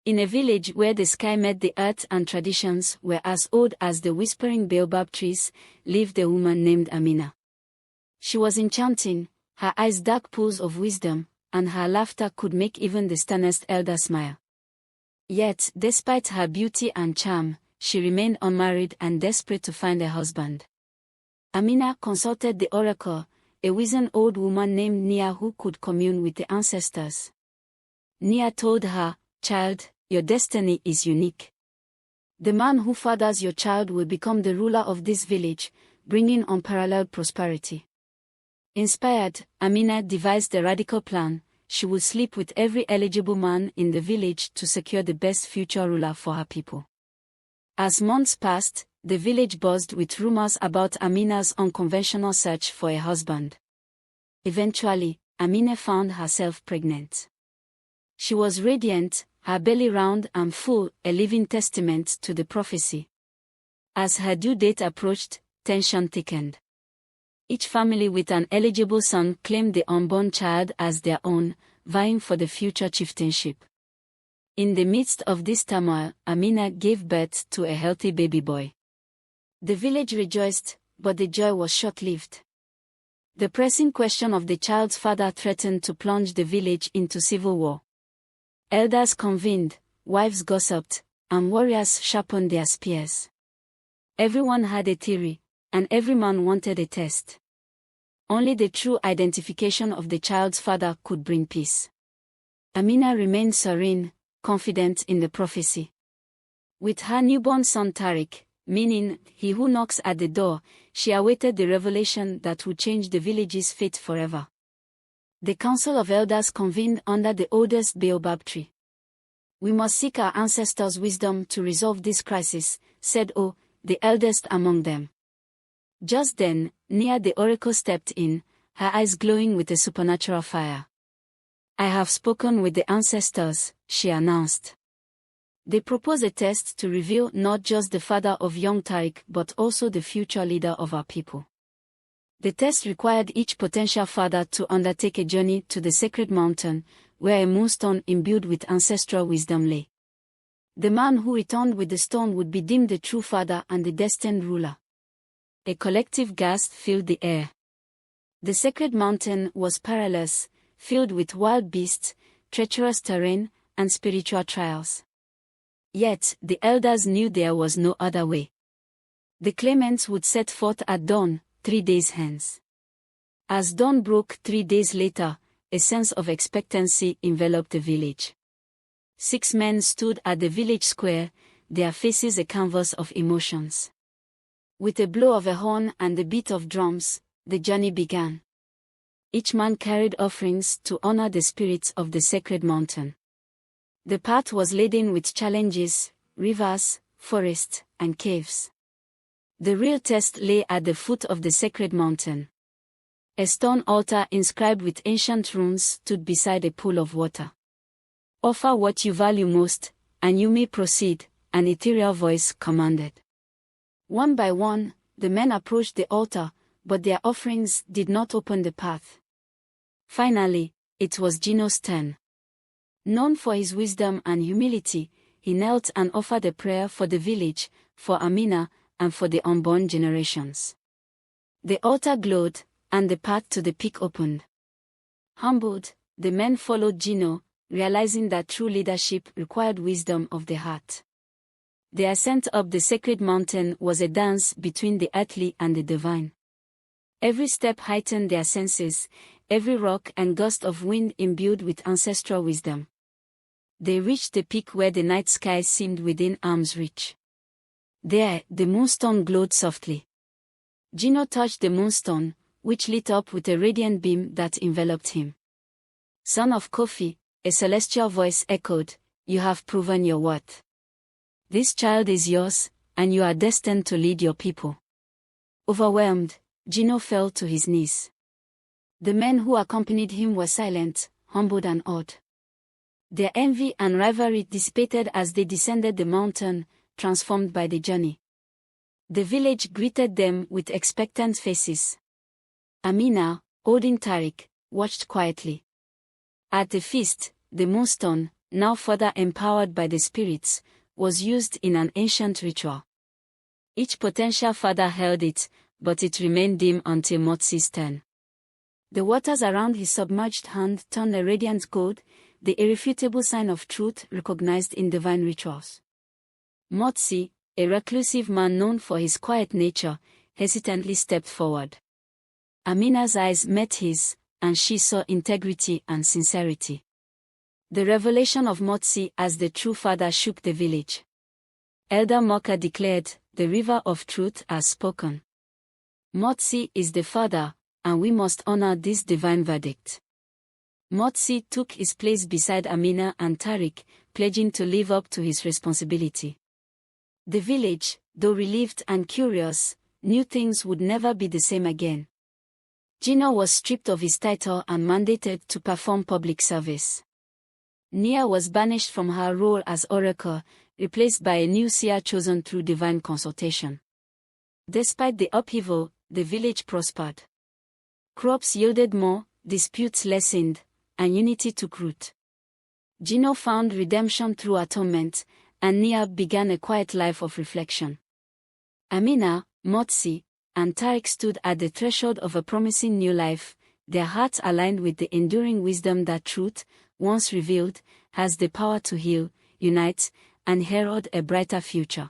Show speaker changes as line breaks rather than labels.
In a village where the sky met the earth and traditions were as old as the whispering baobab trees, lived a woman named Amina. She was enchanting, her eyes dark pools of wisdom, and her laughter could make even the sternest elder smile. Yet, despite her beauty and charm, she remained unmarried and desperate to find a husband. Amina consulted the oracle, a wizened old woman named Nia who could commune with the ancestors. Nia told her, "Child, your destiny is unique. The man who fathers your child will become the ruler of this village, bringing unparalleled prosperity." Inspired, Amina devised a radical plan. She would sleep with every eligible man in the village to secure the best future ruler for her people. As months passed, the village buzzed with rumors about Amina's unconventional search for a husband. Eventually, Amina found herself pregnant. She was radiant, her belly round and full, a living testament to the prophecy. As her due date approached, tension thickened. Each family with an eligible son claimed the unborn child as their own, vying for the future chieftainship. In the midst of this turmoil, Amina gave birth to a healthy baby boy. The village rejoiced, but the joy was short-lived. The pressing question of the child's father threatened to plunge the village into civil war. Elders convened, wives gossiped, and warriors sharpened their spears. Everyone had a theory, and every man wanted a test. Only the true identification of the child's father could bring peace. Amina remained serene, confident in the prophecy. With her newborn son Tariq, meaning he who knocks at the door, she awaited the revelation that would change the village's fate forever. The council of elders convened under the oldest baobab tree. "We must seek our ancestors' wisdom to resolve this crisis," said O, the eldest among them. Just then, Nia the oracle stepped in, her eyes glowing with a supernatural fire. "I have spoken with the ancestors," she announced. They propose a test to reveal not just the father of young Tariq but also the future leader of our people. The test required each potential father to undertake a journey to the sacred mountain, where a moonstone imbued with ancestral wisdom lay. The man who returned with the stone would be deemed the true father and the destined ruler. A collective gasp filled the air. The sacred mountain was perilous, filled with wild beasts, treacherous terrain, and spiritual trials. Yet, the elders knew there was no other way. The claimants would set forth at dawn, 3 days hence. As dawn broke 3 days later, a sense of expectancy enveloped the village. 6 men stood at the village square, their faces a canvas of emotions. With a blow of a horn and the beat of drums, the journey began. Each man carried offerings to honor the spirits of the sacred mountain. The path was laden with challenges, rivers, forests, and caves. The real test lay at the foot of the sacred mountain. A stone altar inscribed with ancient runes stood beside a pool of water. "Offer what you value most, and you may proceed," an ethereal voice commanded. One by one, the men approached the altar, but their offerings did not open the path. Finally, it was Gino's turn. Known for his wisdom and humility, he knelt and offered a prayer for the village, for Amina, and for the unborn generations. The altar glowed, and the path to the peak opened. Humbled, the men followed Gino, realizing that true leadership required wisdom of the heart. The ascent up the sacred mountain was a dance between the earthly and the divine. Every step heightened their senses, every rock and gust of wind imbued with ancestral wisdom. They reached the peak where the night sky seemed within arm's reach. There, the moonstone glowed softly. Gino touched the moonstone, which lit up with a radiant beam that enveloped him. "Son of Kofi," a celestial voice echoed, "you have proven your worth. This child is yours, and you are destined to lead your people." Overwhelmed, Gino fell to his knees. The men who accompanied him were silent, humbled and awed. Their envy and rivalry dissipated as they descended the mountain, transformed by the journey. The village greeted them with expectant faces. Amina, holding Tariq, watched quietly. At the feast, the moonstone, now further empowered by the spirits, was used in an ancient ritual. Each potential father held it, but it remained dim until Motsi's turn. The waters around his submerged hand turned a radiant gold, the irrefutable sign of truth recognized in divine rituals. Motsi, a reclusive man known for his quiet nature, hesitantly stepped forward. Amina's eyes met his, and she saw integrity and sincerity. The revelation of Motsi as the true father shook the village. Elder Moka declared, "The river of truth has spoken. Motsi is the father, and we must honor this divine verdict." Motsi took his place beside Amina and Tariq, pledging to live up to his responsibility. The village, though relieved and curious, knew things would never be the same again. Gino was stripped of his title and mandated to perform public service. Nia was banished from her role as oracle, replaced by a new seer chosen through divine consultation. Despite the upheaval, the village prospered. Crops yielded more, disputes lessened, and unity took root. Gino found redemption through atonement, and Nia began a quiet life of reflection. Amina, Motsi, and Tariq stood at the threshold of a promising new life, their hearts aligned with the enduring wisdom that truth, once revealed, has the power to heal, unite, and herald a brighter future.